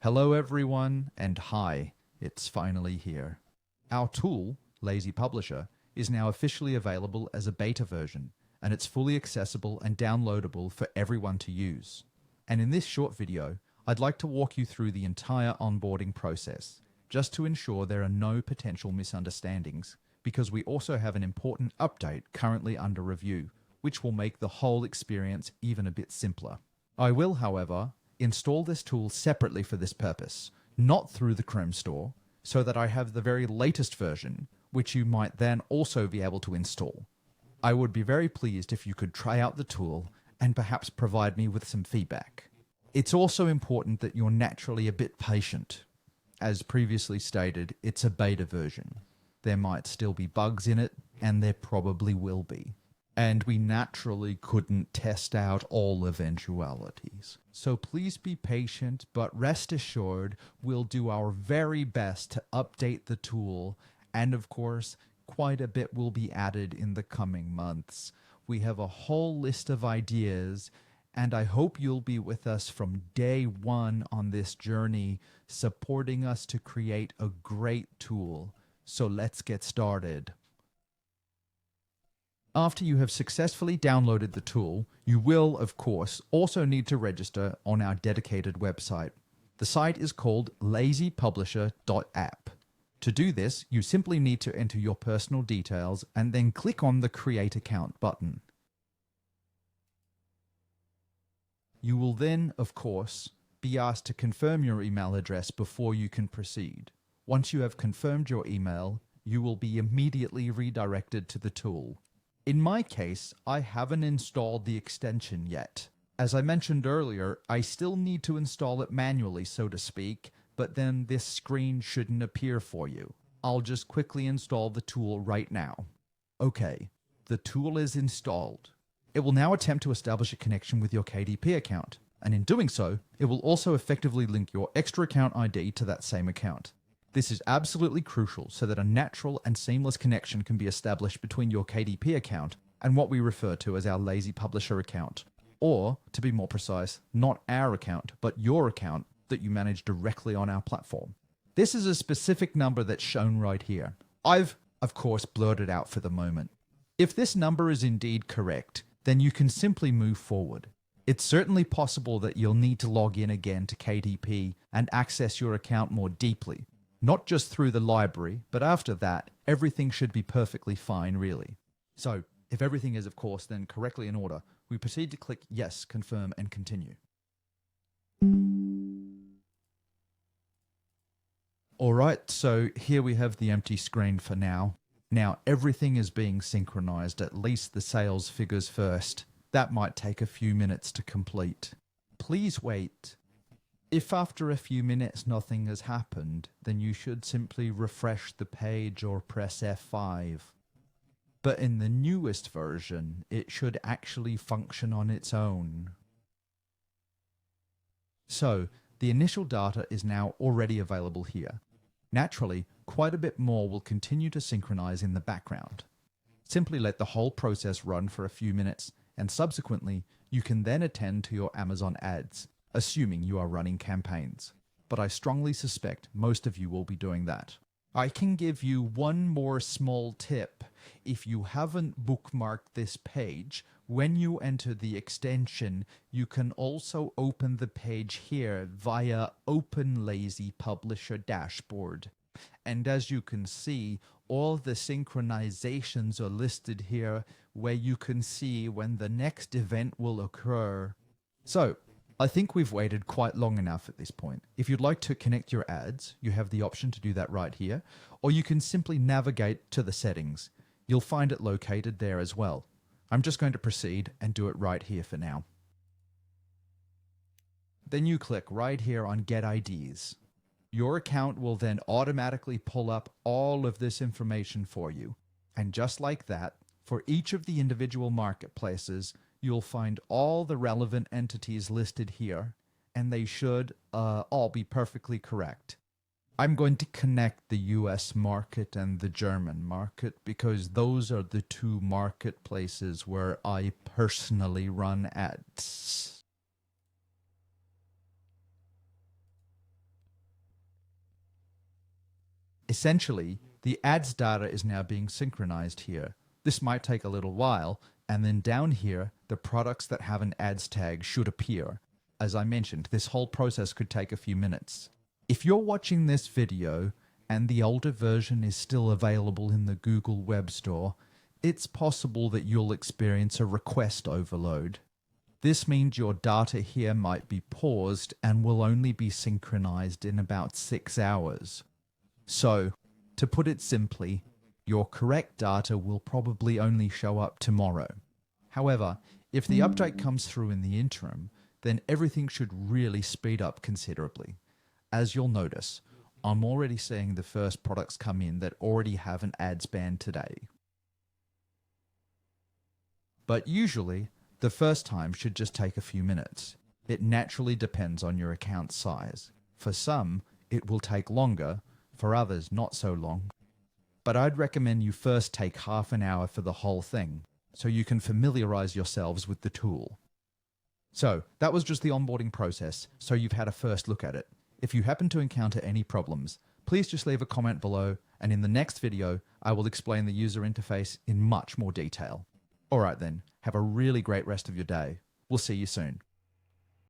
Hello everyone, and hi, it's finally here. Our tool, LazyPublisher, is now officially available as a beta version, and it's fully accessible and downloadable for everyone to use. And in this short video, I'd like to walk you through the entire onboarding process, just to ensure there are no potential misunderstandings, because we also have an important update currently under review, which will make the whole experience even a bit simpler. I will, however, install this tool separately for this purpose, not through the Chrome store, so that I have the very latest version, which you might then also be able to install. I would be very pleased if you could try out the tool and perhaps provide me with some feedback. It's also important that you're naturally a bit patient. As previously stated, it's a beta version. There might still be bugs in it, and there probably will be. And we naturally couldn't test out all eventualities. So please be patient, but rest assured we'll do our very best to update the tool, and of course, quite a bit will be added in the coming months. We have a whole list of ideas, and I hope you'll be with us from day one on this journey, supporting us to create a great tool. So let's get started. After you have successfully downloaded the tool, you will, of course, also need to register on our dedicated website. The site is called LazyPublisher.app. To do this, you simply need to enter your personal details and then click on the Create Account button. You will then, of course, be asked to confirm your email address before you can proceed. Once you have confirmed your email, you will be immediately redirected to the tool. In my case, I haven't installed the extension yet. As I mentioned earlier, I still need to install it manually, so to speak, but then this screen shouldn't appear for you. I'll just quickly install the tool right now. Okay, the tool is installed. It will now attempt to establish a connection with your KDP account, and in doing so, it will also effectively link your extra account ID to that same account. This is absolutely crucial so that a natural and seamless connection can be established between your KDP account and what we refer to as our LazyPublisher account. Or, to be more precise, not our account, but your account that you manage directly on our platform. This is a specific number that's shown right here. I've, of course, blurred it out for the moment. If this number is indeed correct, then you can simply move forward. It's certainly possible that you'll need to log in again to KDP and access your account more deeply. Not just through the library, but after that, everything should be perfectly fine, really. So, if everything is, of course, then correctly in order, we proceed to click Yes, Confirm, and Continue. Alright, so here we have the empty screen for now. Now, everything is being synchronized, at least the sales figures first. That might take a few minutes to complete. Please wait. If after a few minutes nothing has happened, then you should simply refresh the page or press F5. But in the newest version, it should actually function on its own. So, the initial data is now already available here. Naturally, quite a bit more will continue to synchronize in the background. Simply let the whole process run for a few minutes, and subsequently, you can then attend to your Amazon ads, assuming you are running campaigns. But I strongly suspect most of you will be doing that. I can give you one more small tip. If you haven't bookmarked this page, when you enter the extension, you can also open the page here via Open LazyPublisher Dashboard. And as you can see, all the synchronizations are listed here where you can see when the next event will occur. So, I think we've waited quite long enough at this point. If you'd like to connect your ads, you have the option to do that right here, or you can simply navigate to the settings. You'll find it located there as well. I'm just going to proceed and do it right here for now. Then you click right here on Get IDs. Your account will then automatically pull up all of this information for you. And just like that, for each of the individual marketplaces, you'll find all the relevant entities listed here, and they should all be perfectly correct. I'm going to connect the US market and the German market because those are the two marketplaces where I personally run ads. Essentially, the ads data is now being synchronized here. This might take a little while, and then down here, the products that have an ads tag should appear. As I mentioned, this whole process could take a few minutes. If you're watching this video and the older version is still available in the Google Web Store, it's possible that you'll experience a request overload. This means your data here might be paused and will only be synchronized in about 6 hours. So, to put it simply, your correct data will probably only show up tomorrow. However, if the update comes through in the interim, then everything should really speed up considerably. As you'll notice, I'm already seeing the first products come in that already have an ads ban today. But usually, the first time should just take a few minutes. It naturally depends on your account size. For some, it will take longer, for others not so long. But I'd recommend you first take half an hour for the whole thing, so you can familiarize yourselves with the tool. So, that was just the onboarding process, so you've had a first look at it. If you happen to encounter any problems, please just leave a comment below, and in the next video, I will explain the user interface in much more detail. Alright then, have a really great rest of your day. We'll see you soon.